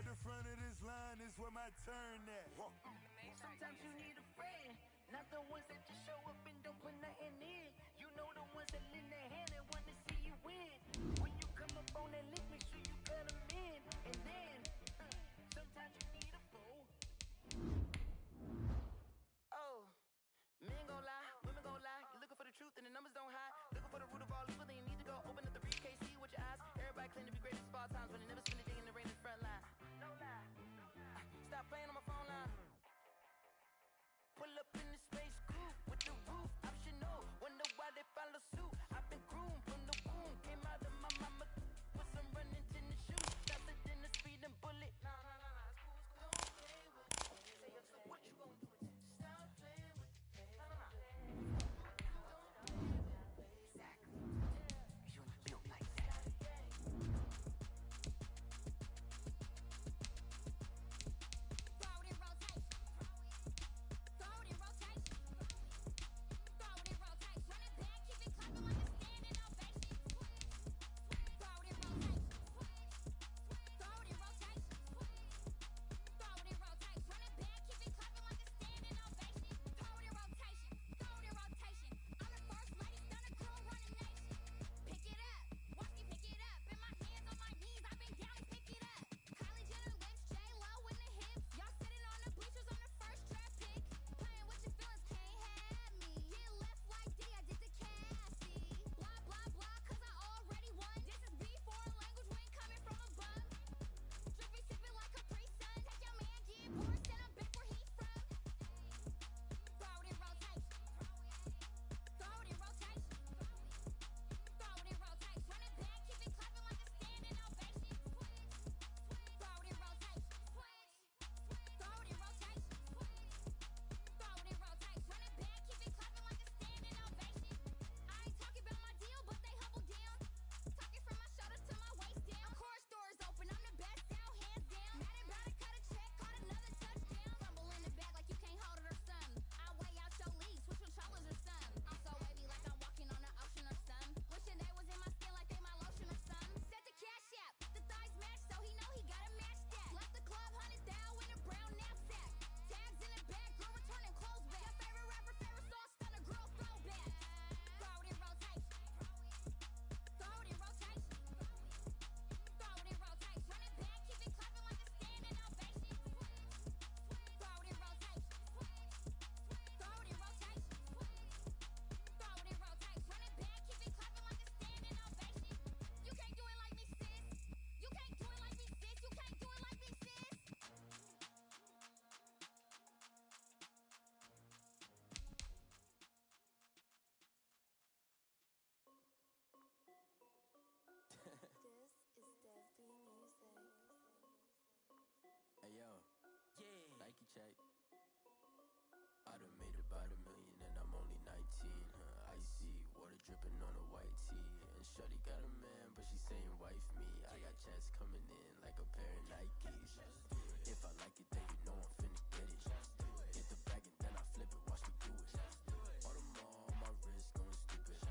At the front of this line is where my turn at. Sometimes you need a friend, not the ones that just show up and don't put nothing in. You know the ones that lend their hand and want to see you win. When you come up on that list, make sure you cut them in. And then, sometimes you need a fool. Oh, men gon' lie, women gon' lie. You're looking for the truth and the numbers don't hide. Looking for the root of all evil, then you need to go open up the briefcase, see with your eyes. Everybody claim to be great at small times, but they never spend a day in the rain in the front line. No lie, stop playing on my phone line. Pull up in the space coupe with the roof optional. Wonder why they follow suit. I've been groomed from the womb. Came out of my mama with some running tennis shoes. Faster than a speeding bullet. Nah, it's cool, Don't play with it. Say so what you gon' do with it? Stop playing with it. Nah. Don't play with it. Exactly. You built like that. This is Dev B Music. Hey yo, yeah, Nike check. I done made about $1 million and I'm only 19, Icy, water dripping on a white tee. And shorty got a man, but she saying wife me. I got checks coming in like a pair of Nikes. If I like it, then you know I'm finna get it. Get the bag and then I flip it, watch me do it. All them all on my wrist going stupid.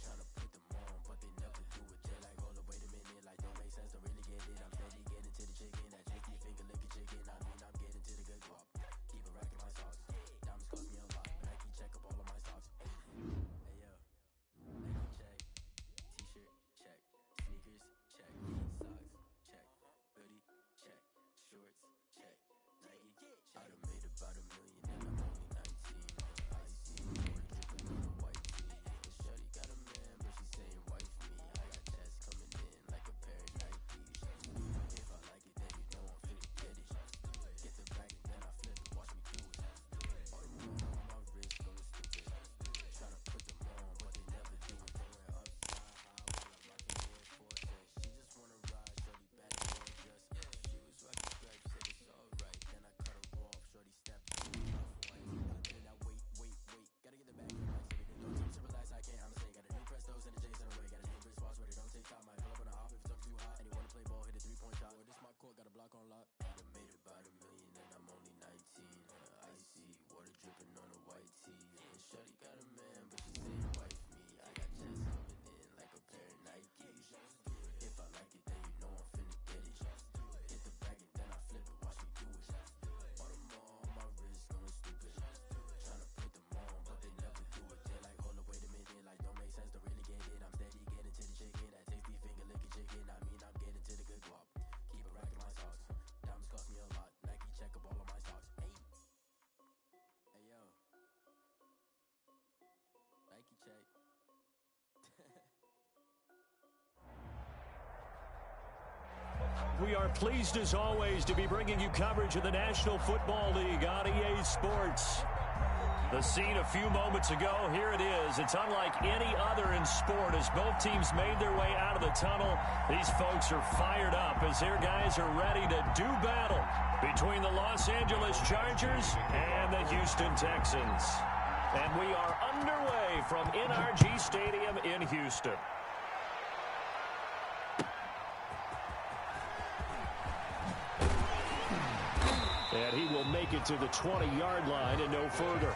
Tryna put them on, but they never do it. They're like, hold up, wait a minute, like don't make sense, don't really get it. I'm steady getting to the chicken, that chicky finger licking chicken. I mean, I'm getting to the good guap. Keep it racking my sauce. Diamonds cost me a lot. Nike check up all of my stocks. Hey yo, Nike check. T-shirt check. Sneakers check. Socks check. Hoodie check. Shorts check. Nike check. I done made about $1 million and I'm only 19. I see water dripping on a white tee. And shorty got a man, but she saying wife me. I got checks coming in like a pair of Nikes. If I like it, then you know I'm finna get it. Get the bag and then I flip it, watch me do it. All the moon on my wrist going stupid. Tryna put them on, but they never do it. Going upside high while I'm rocking Air Force. She just wanna ride, shorty bad and gorgeous. She was rocking stripes, said it's alright. Then I cut her off, shorty stepped to me off white. Then I wait. Gotta get the bag in my city. Don't teach to relax, I can't, I'm saying. Got a new Prestos and a Jason away. Got a new wristwatch, but it don't take time. Might pull up on a hop if it's up too hot. And you wanna play ball, hit a 3-point shot. Well, this my court, got a block on lock. I done made about $1 million and I'm only 19. Icy, water dripping on a white tee. And shorty got a man, but she saying wife me. I got checks coming in like a pair of Nikes. If I like it, then you know I'm finna get it. Get the bag and then I We are pleased as always to be bringing you coverage of the National Football League on EA Sports. The scene a few moments ago, here it is. It's unlike any other in sport as both teams made their way out of the tunnel. These folks are fired up as their guys are ready to do battle between the Los Angeles Chargers and the Houston Texans. And we are underway from NRG Stadium in Houston. And he will make it to the 20-yard line and no further.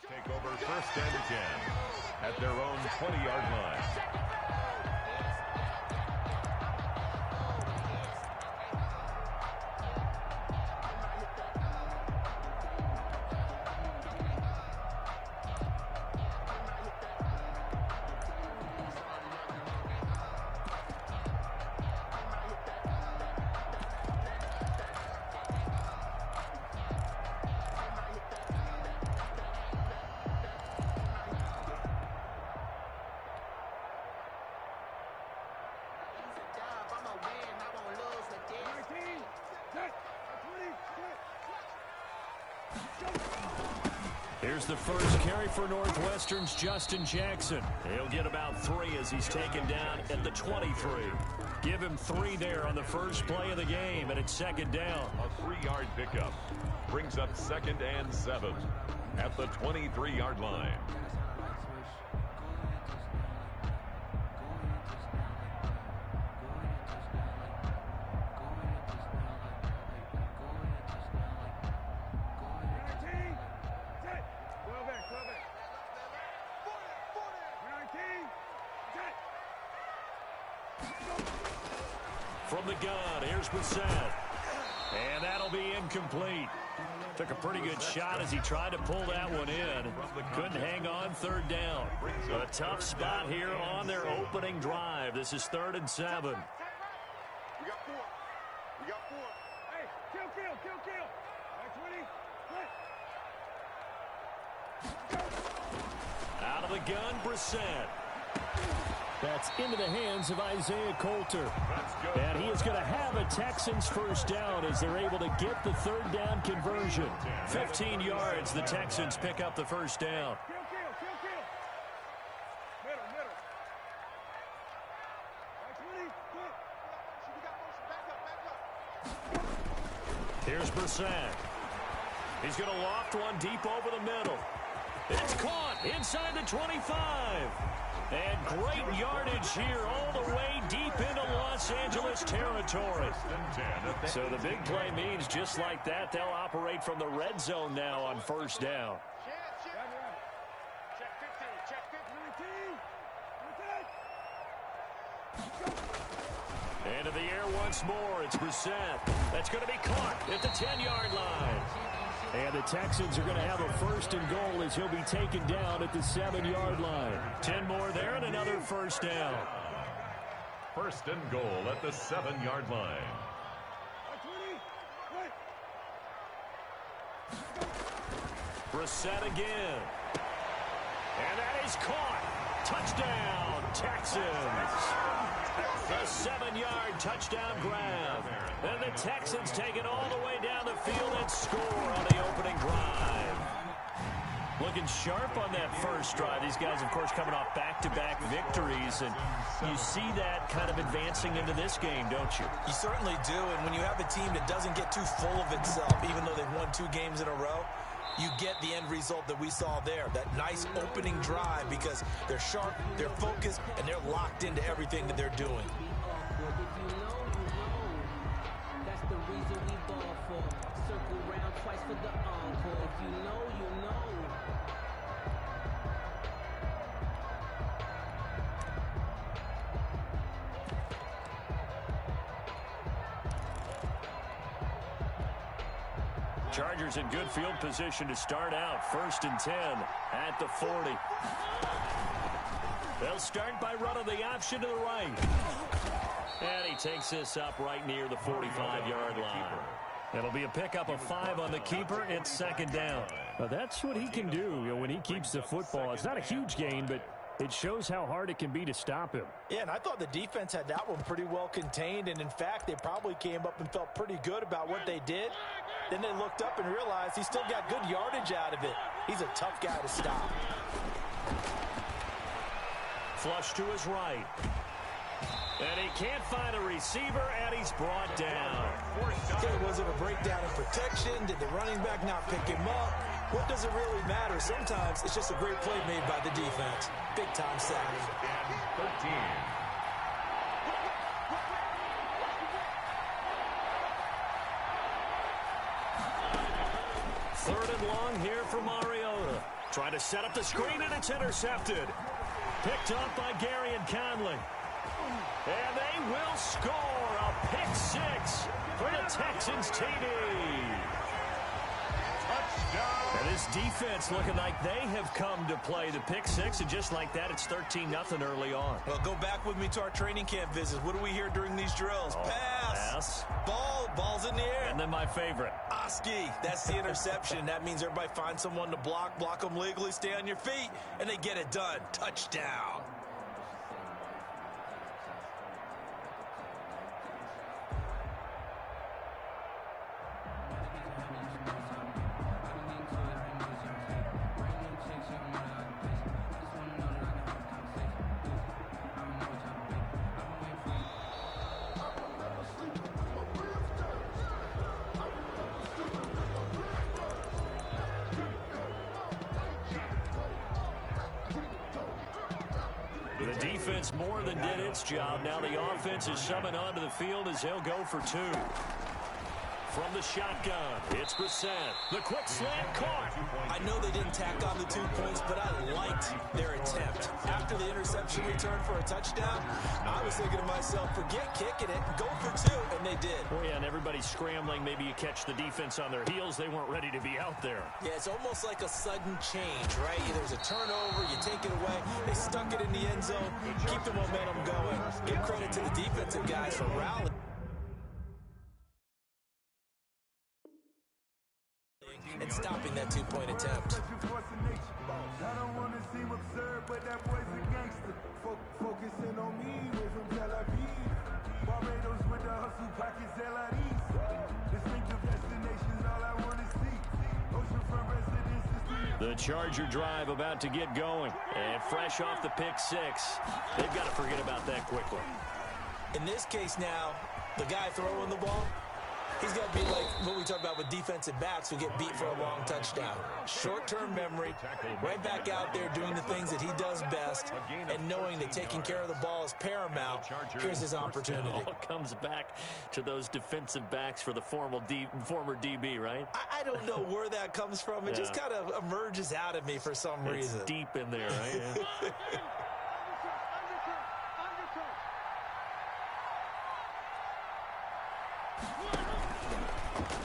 Take over first and 10 at their own 20-yard line. Here's the first carry for Northwestern's Justin Jackson. He'll get about 3 as he's taken down at the 23. Give him 3 there on the first play of the game, and it's second down. A 3-yard pickup brings up 2nd and 7 at the 23-yard line. From the gun, here's Brissett. And that'll be incomplete. Took a pretty good shot as he tried to pull that one in. Couldn't hang on, 3rd down. A tough spot here on their opening drive. This is 3rd and 7. We got 4. We got 4. Hey, kill. All right, 20. Out of the gun, Brissett. That's into the hands of Isaiah Coulter. And he is going to have a Texans first down as they're able to get the third down conversion. 15 yards, the Texans pick up the first down. Here's Brissett. He's going to loft one deep over the middle. It's caught inside the 25. And great yardage here all the way deep into Los Angeles territory. So the big play means just like that, they'll operate from the red zone now on first down. Into the air once more. It's Brissett. That's going to be caught at the 10-yard line. And the Texans are going to have a first and goal as he'll be taken down at the 7-yard line. 10 more there and another first down. First and goal at the 7-yard line. Brissett again. And that is caught. Touchdown, Texans. A 7-yard touchdown grab. And the Texans take it all the way down the field and score on the opening drive. Looking sharp on that first drive. These guys, of course, coming off back-to-back victories. And you see that kind of advancing into this game, don't you? You certainly do. And when you have a team that doesn't get too full of itself, even though they've won 2 games in a row, you get the end result that we saw there, that nice opening drive, because they're sharp, they're focused, and they're locked into everything that they're doing. That's the reason we ball for. Circle round twice for the encore. If you know, you know. Chargers in good field position to start out. First and 10 at the 40. They'll start by running the option to the right. And he takes this up right near the 45-yard line. It'll be a pickup of 5 on the keeper. It's second down. Well, that's what he can do when he keeps the football. It's not a huge gain, but it shows how hard it can be to stop him. Yeah, and I thought the defense had that one pretty well contained, and in fact, they probably came up and felt pretty good about what they did. Then they looked up and realized he still got good yardage out of it. He's a tough guy to stop. Flush to his right. And he can't find a receiver, and he's brought down. Okay, was it a breakdown in protection? Did the running back not pick him up? What does it really matter? Sometimes it's just a great play made by the defense. Big-time sack. 13. Third and long here for Mariota. Trying to set up the screen, and it's intercepted. Picked up by Gary and Conley. And they will score a pick 6 for the Texans TD. Touchdown. And this defense looking like they have come to play the pick 6, and just like that, it's 13-0 early on. Well, go back with me to our training camp visits. What do we hear during these drills? Pass. Ball's in the air. And then my favorite. Oski, that's the interception. That means everybody finds someone to block them legally, stay on your feet, and they get it done. Touchdown. The defense more than did its job. Now the offense is summoned onto the field as they'll go for 2. From the shotgun, it's Brissett. The quick slant caught. I know they didn't tack on the 2 points, but I liked their attempt. After the interception return for a touchdown, I was thinking to myself, forget kicking it, go for 2, and they did. Oh, yeah, and everybody's scrambling. Maybe you catch the defense on their heels. They weren't ready to be out there. Yeah, it's almost like a sudden change, right? There's a turnover, you take it away. They stuck it in the end zone, keep the momentum going. Give credit to the defensive guys for rallying and stopping that 2-point attempt. seem absurd, but that boy's a gangster. Focusing on me, way from Tel Aviv. Barbados with the hustle pockets, LIDs. Distinctive destinations, all I want to see. Oceanfront residences. The Charger drive about to get going. And fresh off the pick six. They've got to forget about that quickly. In this case now, the guy throwing the ball, he's got to be like what we talk about with defensive backs who get beat for a long touchdown. Short-term memory, right back out there doing the things that he does best, and knowing that taking care of the ball is paramount. Here's his opportunity. It all comes back to those defensive backs for the former DB, right? I don't know where that comes from. It just kind of emerges out of me for some reason. It's deep in there, right? Yeah.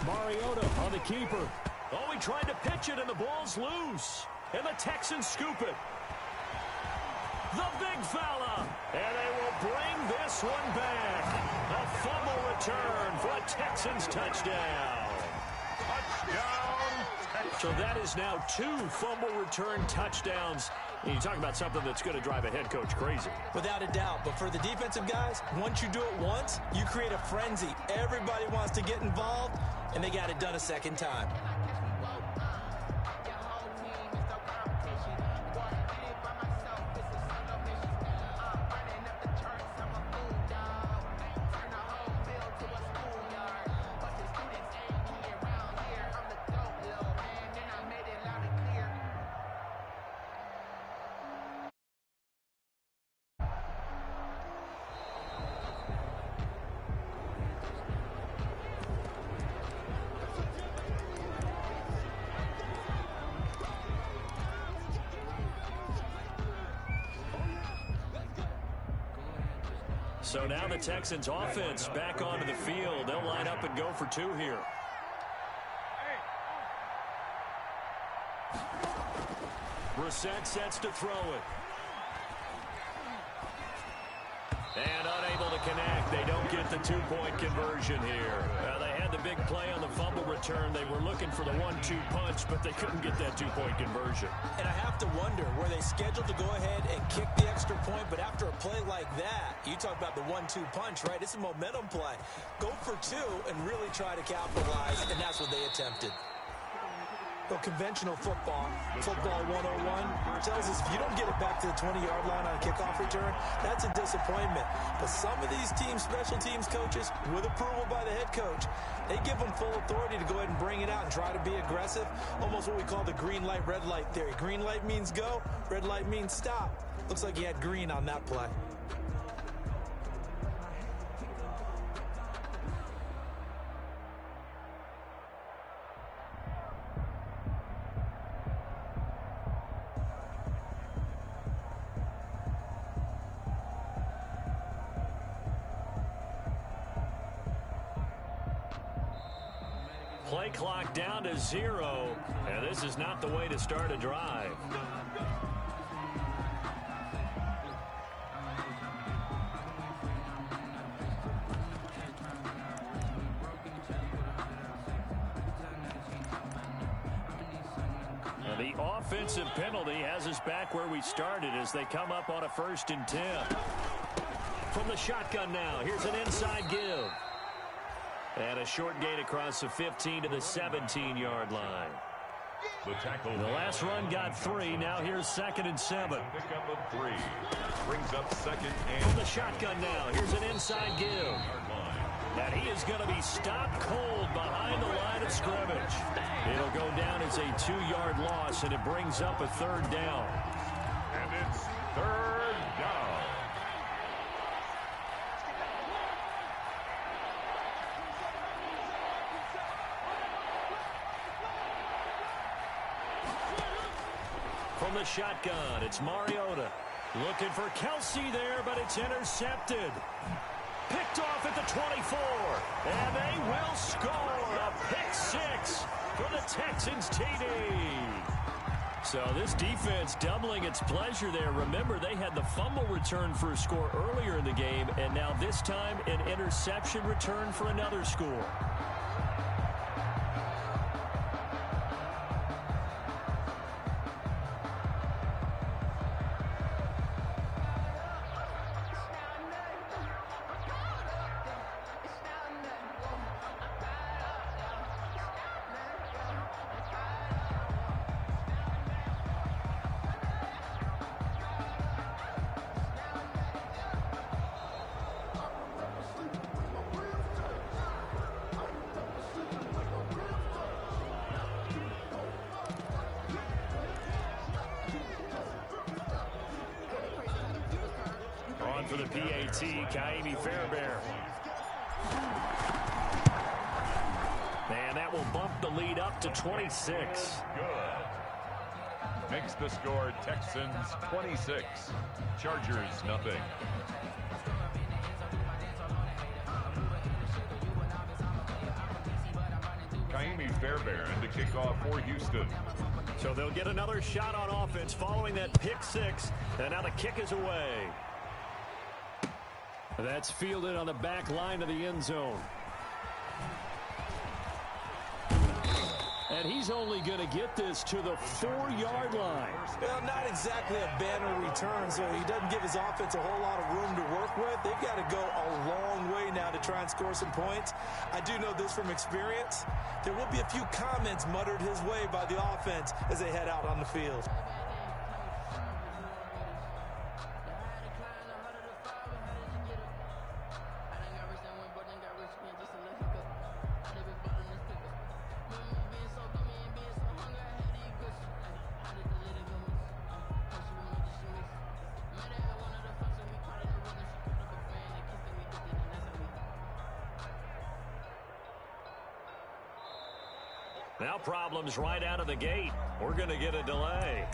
Mariota on the keeper. Oh, he tried to pitch it, and the ball's loose. And the Texans scoop it. The big fella. And they will bring this one back. A fumble return for a Texans touchdown. Touchdown. So that is now 2 fumble return touchdowns. And you talk about something that's going to drive a head coach crazy. Without a doubt. But for the defensive guys, once you do it once, you create a frenzy. Everybody wants to get involved, and they got it done a second time. So now the Texans offense back onto the field. They'll line up and go for 2 here. Brissett sets to throw it. And unable to connect. They don't get the 2-point conversion here. They had the big play on the fumble return. They were looking for the 1-2 punch, but they couldn't get that 2-point conversion. And I have to wonder, were they scheduled to go ahead and kick the extra point? But after a play like that, you talk about the 1-2 punch, right? It's a momentum play. Go for 2 and really try to capitalize, and that's what they attempted. Well, conventional football 101, tells us if you don't get it back to the 20-yard line on a kickoff return, that's a disappointment. But some of these teams, special teams coaches, with approval by the head coach, they give them full authority to go ahead and bring it out and try to be aggressive, almost what we call the green light, red light theory. Green light means go, red light means stop. Looks like he had green on that play. Play clock down to 0, and this is not the way to start a drive. And the offensive penalty has us back where we started as they come up on a 1st and 10. From the shotgun now, here's an inside give. And a short gain across the 15 to the 17-yard line. The last run got 3. Now here's 2nd and 7. Pickup of 3. Brings up 2nd and... From the shotgun now, here's an inside give. And he is going to be stopped cold behind the line of scrimmage. It'll go down as a 2-yard loss, and it brings up a 3rd down. And it's 3rd down. From the shotgun, it's Mariota. Looking for Kelsey there, but it's intercepted. Picked off at the 24. And they will score a pick 6 for the Texans TD. So this defense doubling its pleasure there. Remember, they had the fumble return for a score earlier in the game, and now this time an interception return for another score. for the PAT, Kaimi Fairbairn. And that will bump the lead up to 26. Good. Makes the score Texans 26, Chargers nothing. Kaimi Fairbairn to kick off for Houston. So they'll get another shot on offense following that pick six. And now the kick is away. That's fielded on the back line of the end zone. And he's only going to get this to the 4-yard line. Well, not exactly a banner return, so he doesn't give his offense a whole lot of room to work with. They've got to go a long way now to try and score some points. I do know this from experience. There will be a few comments muttered his way by the offense as they head out on the field. Now problems right out of the gate. We're going to get a delay.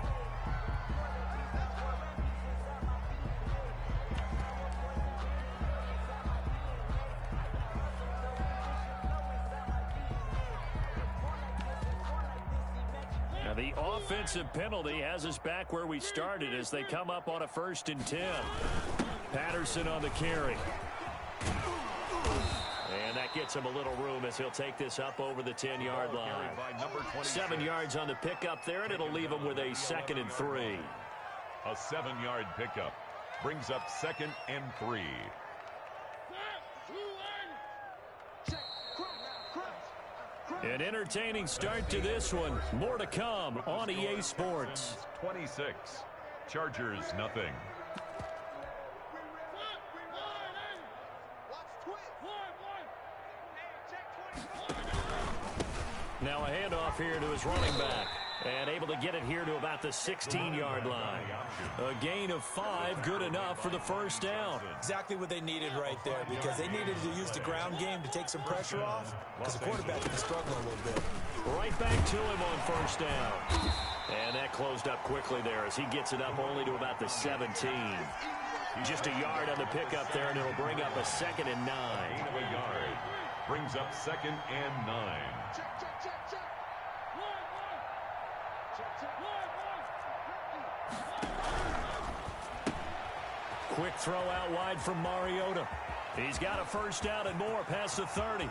Now the offensive penalty has us back where we started as they come up on a 1st and 10. Patterson on the carry. And that gets him a little room as he'll take this up over the 10-yard line. 7 yards on the pickup there, and it'll leave him with a 2nd and 3. A 7-yard pickup brings up 2nd and 3. An entertaining start to this one. More to come on EA Sports. 26, Chargers nothing. Now a handoff here to his running back. And able to get it here to about the 16-yard line. A gain of 5, good enough for the 1st down. Exactly what they needed right there, because they needed to use the ground game to take some pressure off, because the quarterback was struggling a little bit. Right back to him on 1st down. And that closed up quickly there as he gets it up only to about the 17. Just a yard on the pickup there, and it'll bring up a 2nd and 9. Gain of a yard brings up 2nd and 9. Quick throw out wide from Mariota. He's got a 1st down and more past the 30.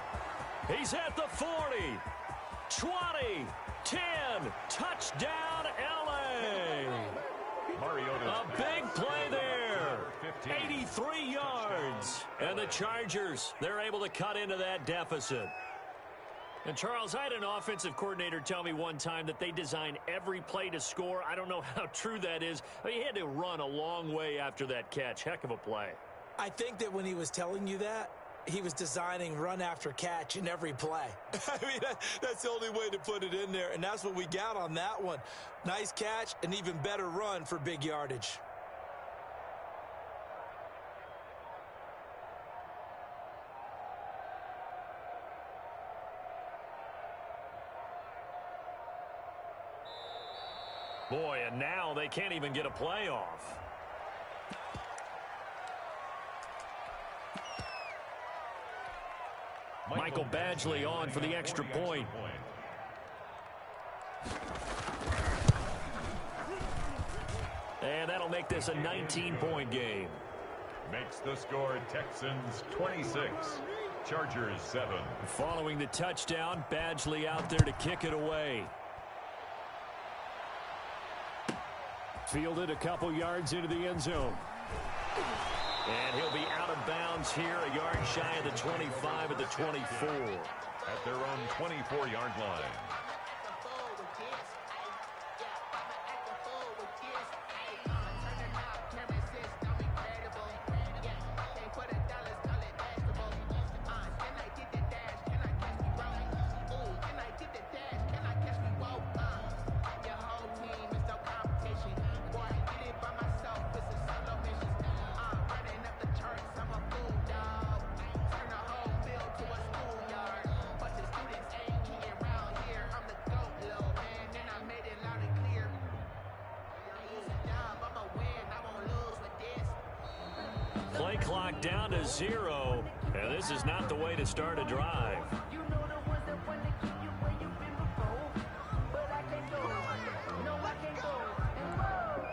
He's at the 40, 20, 10. Touchdown, L.A. Mariota's a big play there. 83 yards. And the Chargers, they're able to cut into that deficit. And, Charles, I had an offensive coordinator tell me one time that they design every play to score. I don't know how true that is. He had to run a long way after that catch. Heck of a play. I think that when he was telling you that, he was designing run after catch in every play. I mean, that's the only way to put it in there, and that's what we got on that one. Nice catch, an even better run for big yardage. Boy, and now they can't even get a play off. Michael Badgley on for the extra point. And that'll make this a 19-point game. Makes the score Texans 26, Chargers 7. Following the touchdown, Badgley out there to kick it away. Fielded a couple yards into the end zone. And he'll be out of bounds here, a yard shy of the 25 at the 24. At their own 24-yard line. clock down to 0, and this is not the way to start a drive. You know the ones that want to keep you where you've been before. But I can't go. No, I can't go. And whoa,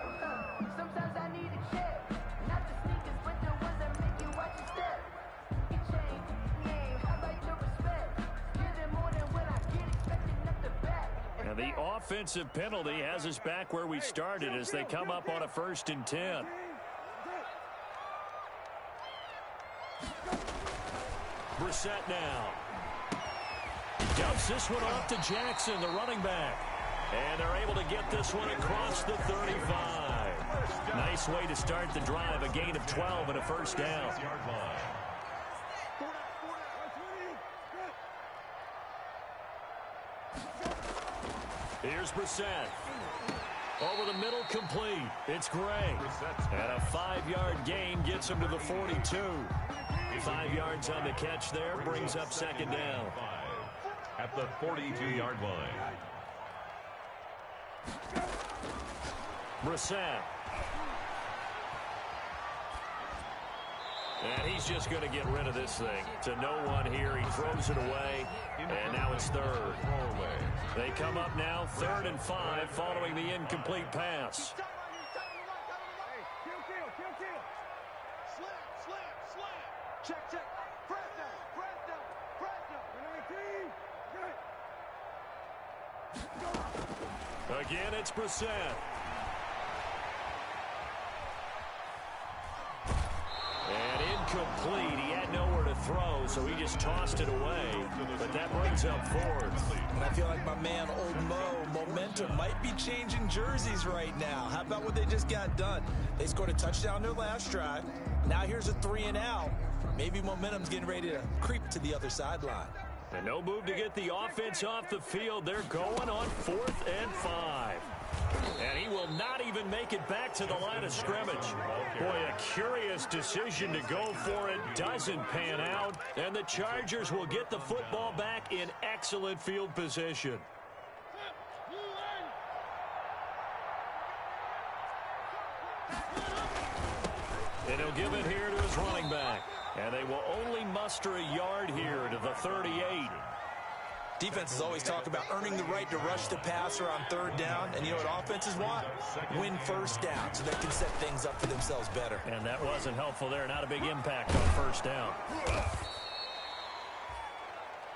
sometimes I need a check. Not the sneakers, but the ones that make you watch your step. Your chain, name, how about your respect? Getting more than what I get, expecting up the back. And the offensive penalty has us back where we started as they come up on a 1st and 10. Brissett now. Dumps this one off to Jackson, the running back. And they're able to get this one across the 35. Nice way to start the drive, a gain of 12 and a 1st down. Here's Brissett. Over the middle, complete. It's Gray. And a 5-yard gain gets him to the 42. 5 yards on the catch there, brings up 2nd down. At the 42-yard line. Brissett. And he's just going to get rid of this thing. To no one here. He throws it away. And now it's 3rd. They come up now 3rd and 5 following the incomplete pass. Check. Press down. Again, it's Brissett. And incomplete. He had nowhere to throw, so he just tossed it away. But that brings up 4th. And I feel like my man, Old Mo, momentum might be changing jerseys right now. How about what they just got done? They scored a touchdown their last drive. Now here's a 3 and out. Maybe momentum's getting ready to creep to the other sideline. And no move to get the offense off the field. They're going on 4th and 5. And he will not even make it back to the line of scrimmage. Boy, a curious decision to go for it. Doesn't pan out. And the Chargers will get the football back in excellent field position. And he'll give it here to his running back. And they will only muster a yard here to the 38. Defenses always talk about earning the right to rush the passer on 3rd down. And you know what offenses want? Win 1st down so they can set things up for themselves better. And that wasn't helpful there. Not a big impact on 1st down.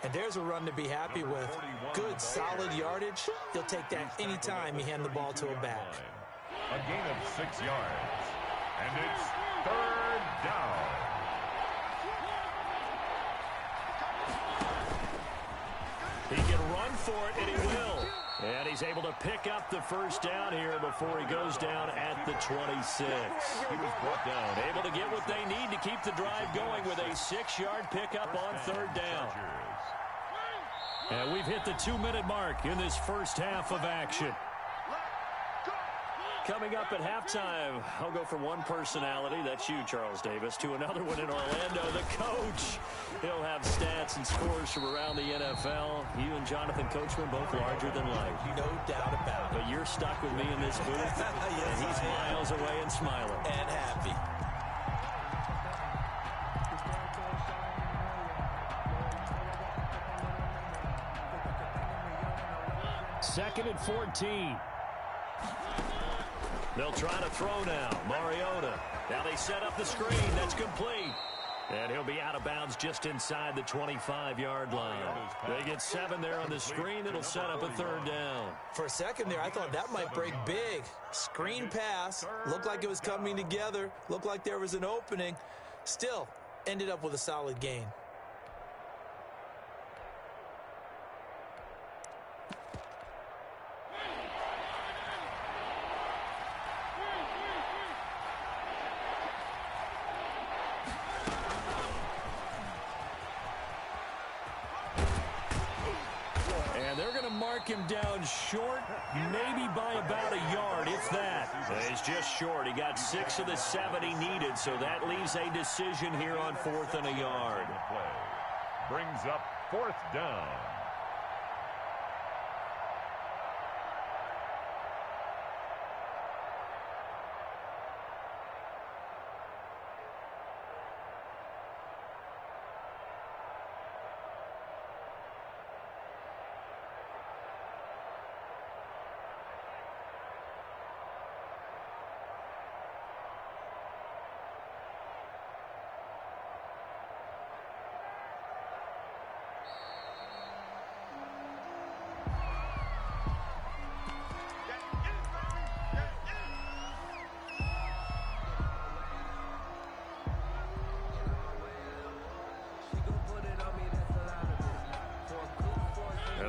And there's a run to be happy with. Good, solid yardage. He'll take that anytime you hand the ball to a back. A gain of 6 yards. And it's 3rd down. He can run for it, and he will. And he's able to pick up the 1st down here before he goes down at the 26. He was brought down. Able to get what they need to keep the drive going with a 6-yard pickup on 3rd down. And we've hit the 2-minute mark in this first half of action. Coming up at halftime, I'll go from one personality, that's you, Charles Davis, to another one in Orlando, the coach. He'll have stats and scores from around the NFL. You and Jonathan Coachman both larger than life. No doubt about it. But you're stuck with me in this booth, Yes, and he's miles away and smiling. And happy. Second and 14. They'll try to throw now. Mariota. Now they set up the screen. That's complete. And he'll be out of bounds just inside the 25-yard line. They get 7 there on the screen. It'll set up a 3rd down. For a second there, I thought that might break big. Screen pass. Looked like it was coming together. Looked like there was an opening. Still, ended up with a solid gain. Him down short, maybe by about a yard, if that. He's just short. He got 6 of the 7 he needed, so that leaves a decision here on 4th and a yard. Brings up 4th down.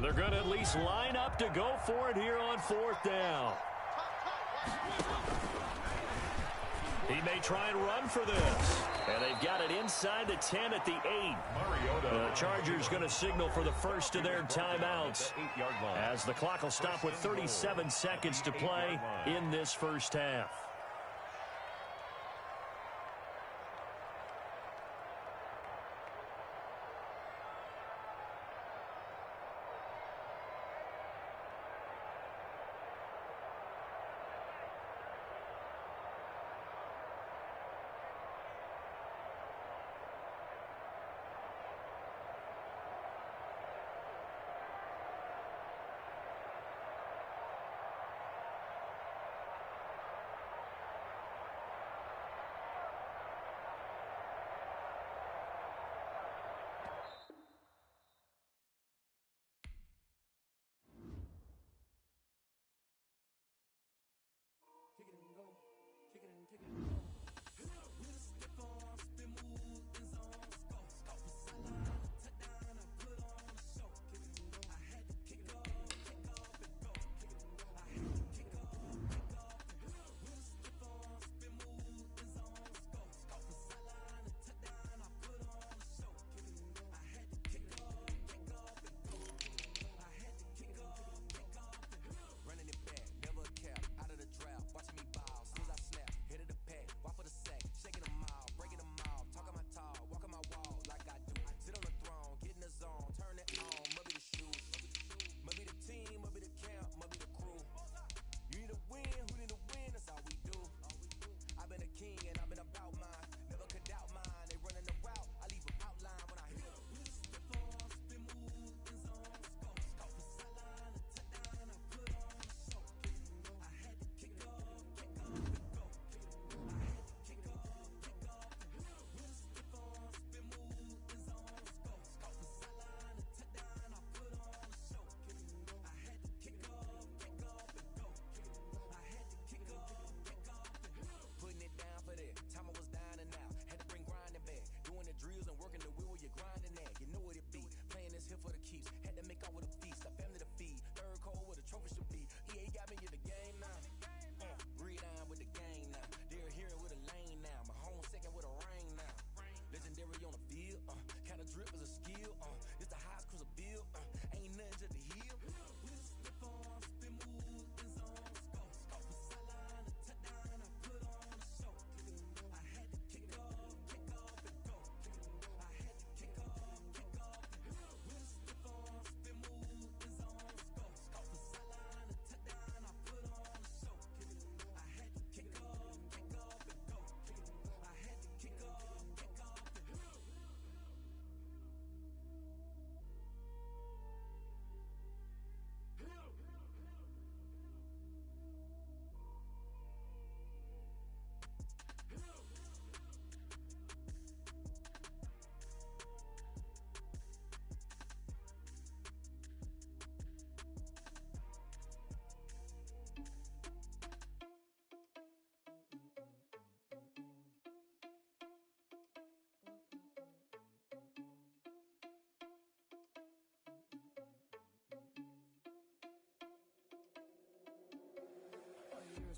And they're going to at least line up to go for it here on 4th down. He may try and run for this. And they've got it inside the 10 at the 8. The Chargers going to signal for the first of their timeouts as the clock will stop with 37 seconds to play in this first half.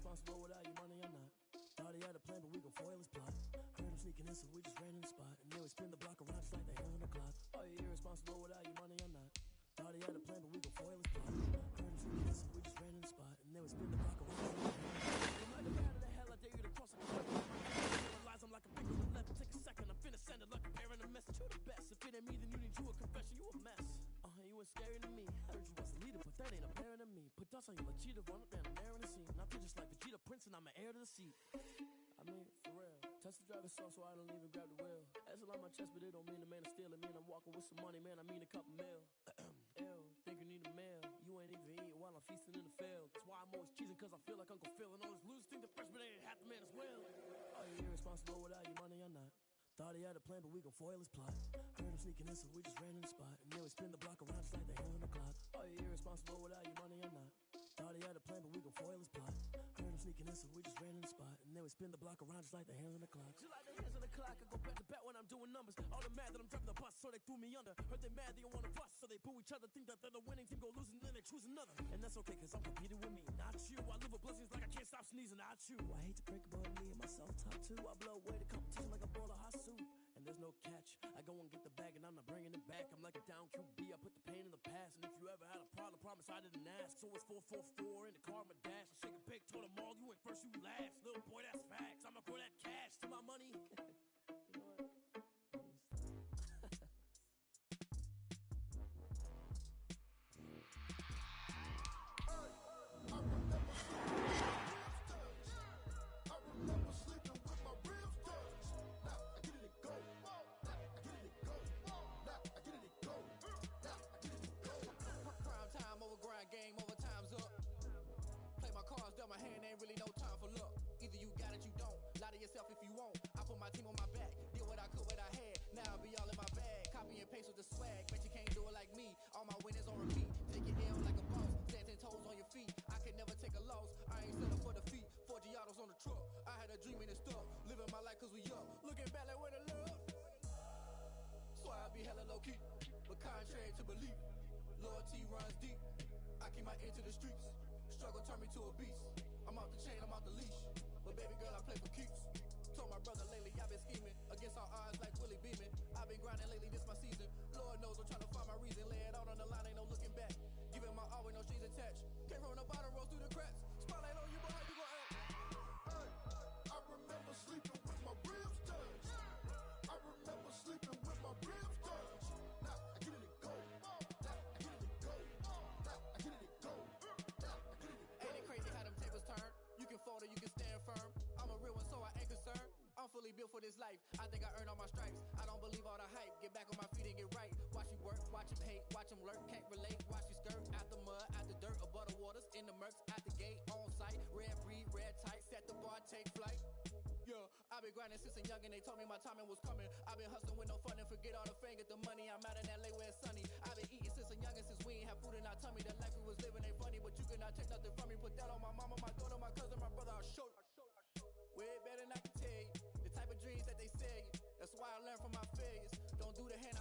Irresponsible without your money or not. Thought he had a plan, but we gon' foil his plot. Heard him sneaking in, so we just ran in the spot. And then we spin the block around just like the hand on the clock. Are you irresponsible without your money or not? Thought he had a plan, but we gon' foil his plot. Heard him sneaking in, so we just ran in the spot. And then we spin the block around just like the hand on the clock. No matter how the hell I dare you to cross like a weapon. Realize I'm like a big roulette, but take a second. I'm finna send it like a pair in a message. You the best. If it ain't me, then you need you a confession. You a mess. You ain't scary to me. Heard you was the leader, but that ain't apparent to me. Put dust on you like Cheetah, run up down the air in the scene. I feel just like Vegeta Prince, and I'm an heir to the seat. I mean, for real. Touch the driver's soft, so I don't even grab the wheel. Asshole on my chest, but it don't mean the man is stealing. Mean I'm walking with some money, man. I mean a couple mil. Ew, think you need a meal. You ain't even eating while I'm feasting in the field. That's why I'm always cheesing, cause I feel like Uncle Phil. And all this losers think the freshman ain't half the man as well. Are you irresponsible without your money or not? Thought he had a plan, but we gon' foil his plot. Heard him sneaking in, so we just ran in the spot. And then we spin the block around just like the hand on the clock. Are you irresponsible without your money or not? Thought he had a plan, but we gon' foil his plot. Heard him sneaking in, so we just ran in the spot. And then we spin the block around just like the hands on the clock. Just like the hands on the clock, I go back to back when I'm doing numbers. All the mad that I'm driving the bus, so they threw me under. Heard they mad, they don't wanna bust, so they they boo each other, think that they're the winning team, go losing, then they choose another. And that's okay, cause I'm competing with me, not you. I live with blessings like I can't stop sneezing, not you. I hate to break it, but me and myself top two. I blow away the competition like a bowl of hot soup. And there's no catch. I go and get the bag and I'm not bringing it back. I'm like a down QB, I put the pain in the past. And if you ever had a problem, promise I didn't ask. So it's 4-4-4 in the car, my dash. I shake a big, told them all, you went first, you last. Little boy, that's facts. I'ma grow that cash to my money. You know what? Game over, time's up. Play my cards, dealt my hand, ain't really no time for luck. Either you got it, you don't. Lie to yourself if you won't. I put my team on my back, did what I could, what I had. Now I'll be all in my bag. Copy and paste with the swag. Bet you can't do it like me. All my winners on repeat. Take your L like a boss. Stand 10 toes on your feet. I can never take a loss. I ain't settling for defeat. 4 Giottos on the truck. I had a dream and it's stuck. Living my life cause we up. Looking back like where the love. So I be hella low key. But contrary to belief, loyalty runs deep. I keep my ear to the streets. Struggle turned me to a beast. I'm off the chain, I'm off the leash. But baby girl, I play for keeps. Told my brother lately, I've been scheming. Against all odds like Willie Beeman. I've been grinding lately, this my season. Lord knows I'm trying to find my reason. Lay it out on the line, ain't no looking back. Giving my all with no strings attached. Came from the bottom, rose through the cracks. Spotlight on you, boy, how you gon' act? Hey, I remember sleeping with my ribs touched. I remember sleeping with my ribs touched. Now I get it go. Now I get it go. Now I get it go. Ain't it crazy how them tables turn? You can fold or you can stand firm. I'm a real one, so I ain't concerned. I'm fully built for this life. I think I earned all my stripes. I don't believe all the hype. Get back on my feet and get right. Watch you work, watch him hate, watch him lurk. Can't relate, watch you skirt. Out the mud, out the dirt, above the waters, in the murks, out the gate, on site. Red breed, red tight, set the bar, take flight. Yeah, I've been grinding since a young and they told me my timing was coming. I've been hustling with no fun and forget all the fame, get the money. I'm out in LA where it's sunny. I've been eating since a young and since we ain't have food in our tummy. The life we was living ain't funny, but you cannot take nothing from me. Put that on my mama, my daughter, my cousin, my brother, I'll show you. Way better than I can tell you. The type of dreams that they sell you. That's why I learned from my failures. Don't do the hand